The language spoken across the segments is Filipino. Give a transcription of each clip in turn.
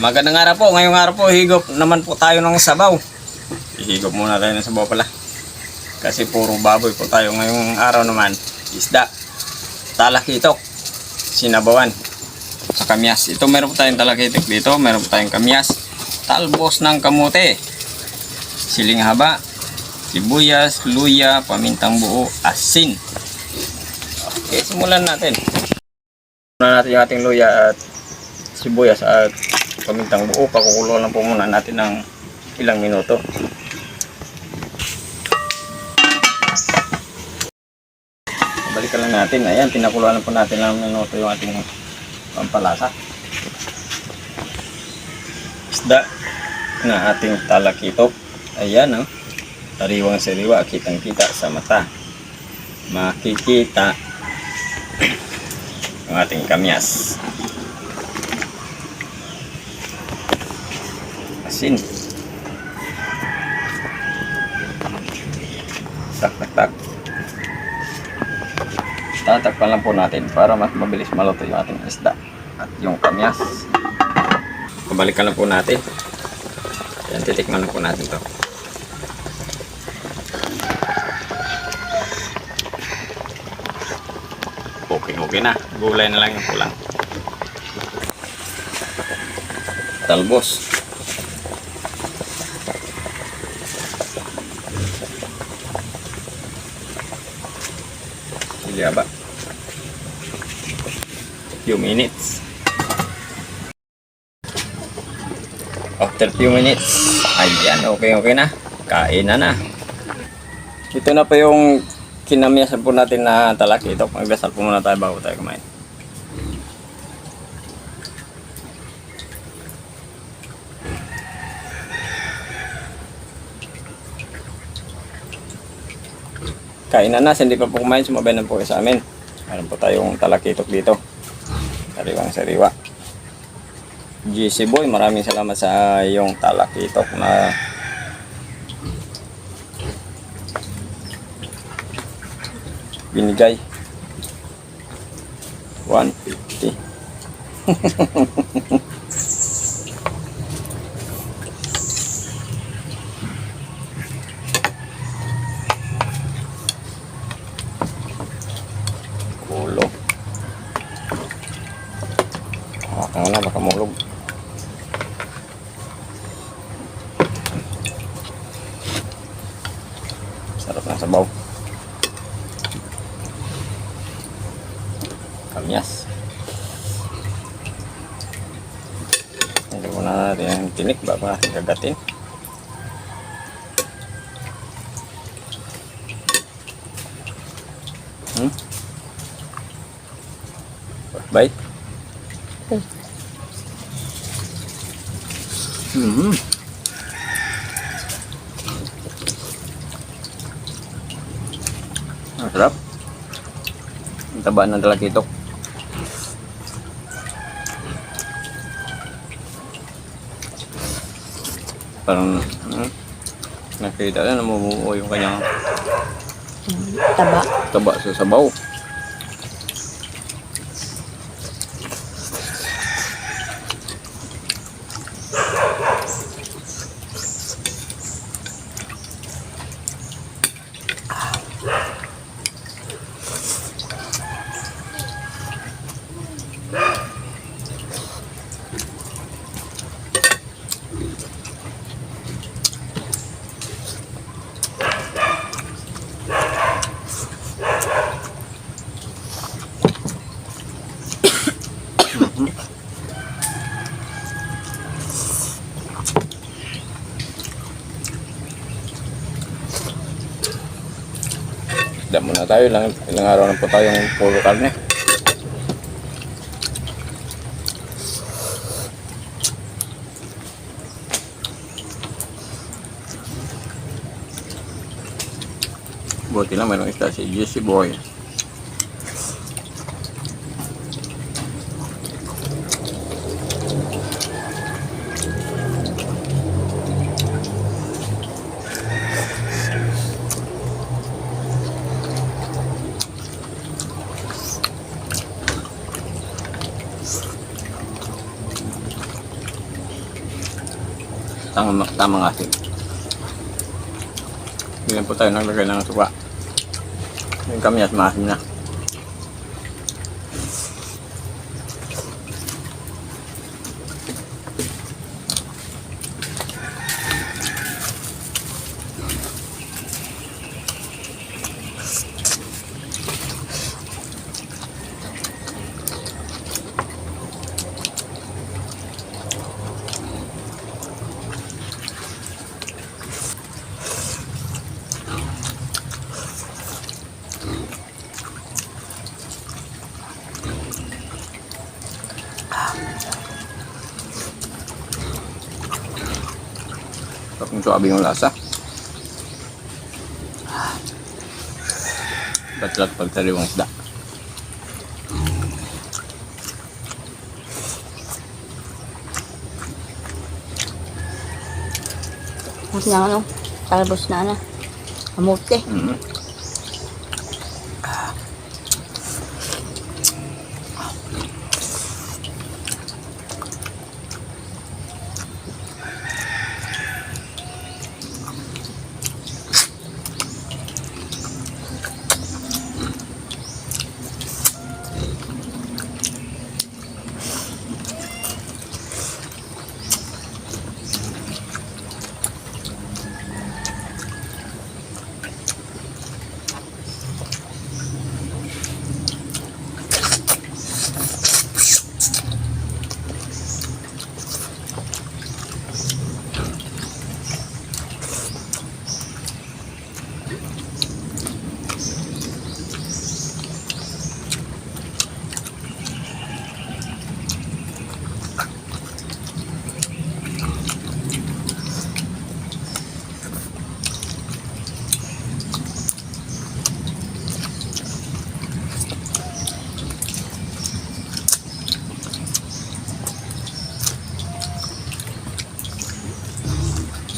Magandang araw po. Ngayong araw po, higop naman po tayo ng sabaw. Ihigop muna tayo ng sabaw pala. Kasi puro baboy po tayo ngayong araw naman. Isda, talakitok, sinabawan, sa kamyas. Ito meron po tayong talakitok dito. Meron po tayong kamyas. Talbos ng kamote. Siling haba. Sibuyas, luya, pamintang buo, asin. Okay, simulan natin. Simulan natin yung ating luya at sibuyas at pamintang buo. Pakukulo lang po muna natin ng ilang minuto. Balikan lang natin. Ayan, pinakuluan lang po natin ng minuto yung ating pampalasa. Isda na ating talakitok. Ayan, oh. Sariwang sariwa, kitang kita sa mata. Makikita yung ating kamyas. Asin. Tak tak tak. Tatakpan lang po natin para mas mabilis maluto yung ating isda at yung kamyas. Pabalikan lang po natin. Yan, titikman lang po natin to. Okay na. Gulay na lang yung kulang. Talbos. Sige ba? Few minutes. After few minutes, ayan, okay na. Kain na. Ito na pa yung kinamyasan po natin na talakitok. Magdasal po muna tayo bago tayo kumain. Kain na, hindi pa po kumain, sumabay na po kayo sa amin. Meron po tayong talakitok dito. Sariwang sariwa. GC Boy, maraming salamat sa iyong talakitok na binigay. 150. Kulo. Hawakan na, baka mulog. Sarap ng sabaw. Kamyas. Hindi muna natin yung tinik bago natin kagatin. Bite. Sarap. Ang taba ng talakitok. Parang nakita na namumuo yung kanyang taba sa sabaw. Isda muna tayo, ilang araw na po tayong puro karne. Buti lang mayroong isda si GC Boy. Tamang asin. Bigyan po tayo naglagay ng suka. Yung kami at maasim na. Tapos suabi yung lasa. Batlat pagtaliwang isda. Mas na ano, talbos na. Kamote.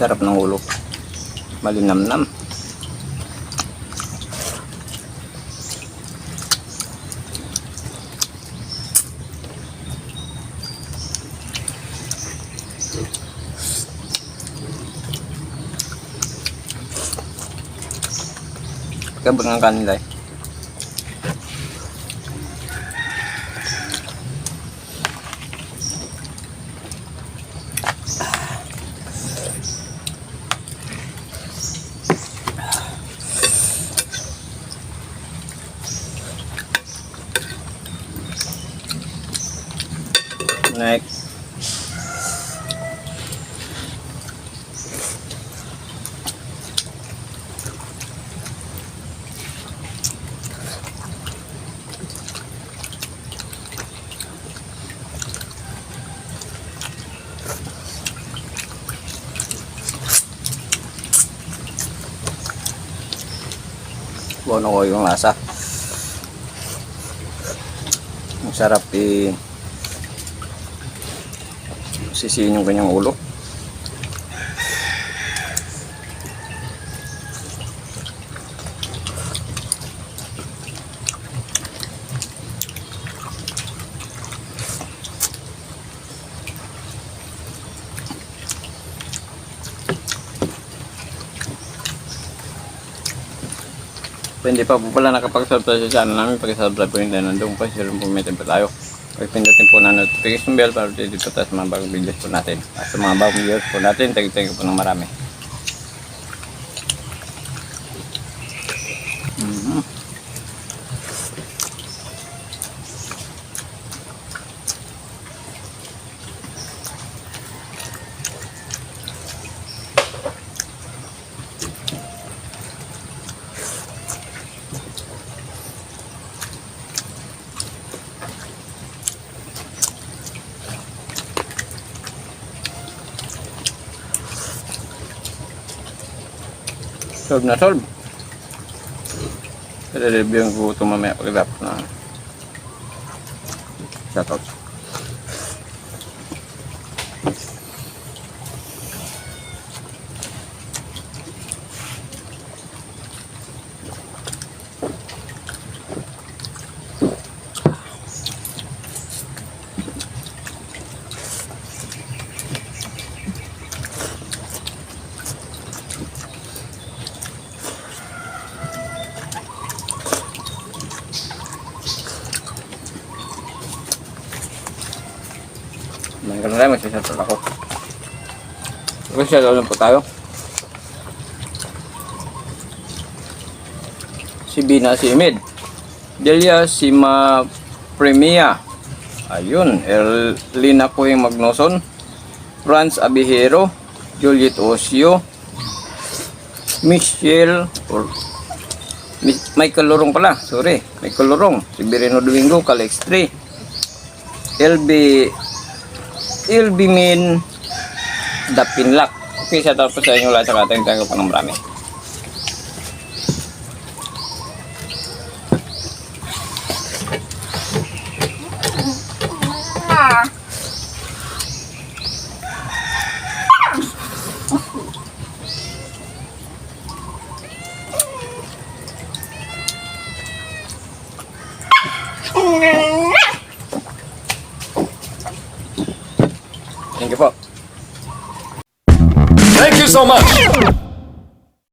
Sarap ng ulo. Malinamnam. Kabag ng kanila eh. Next. Bono ko yung lasa. Ang sarap sisihin yung kanyang ulo. Kung hindi pa po pala nakapag-subscribe sa channel namin, pag-subscribe po yung nandun po, share po metin po tayo. Pag-pindutin po na notification bell para dito po tayo sa mga bagong videos po natin. At sa mga bagong videos po natin, thank you po ng marami. Solve na solve. I-review ko ito mamaya pag-rap na shoutout. Kumain ka na tayo, magsasarap ako. Magsasarap lang po tayo. Si Bina Simid. Delia Sima Premia. Ayun, Erlina Kuing Magnoson. Franz Abihero. Juliet Osio. Michelle or Michael Lorong pala, sorry. Michael Lorong. Si Bireno Domingo, Calex 3. LB Min Dapinlak. Okay, sa tapos sa inyo lahat sa katang tanggap ng marami. Thank you po. Thank you so much.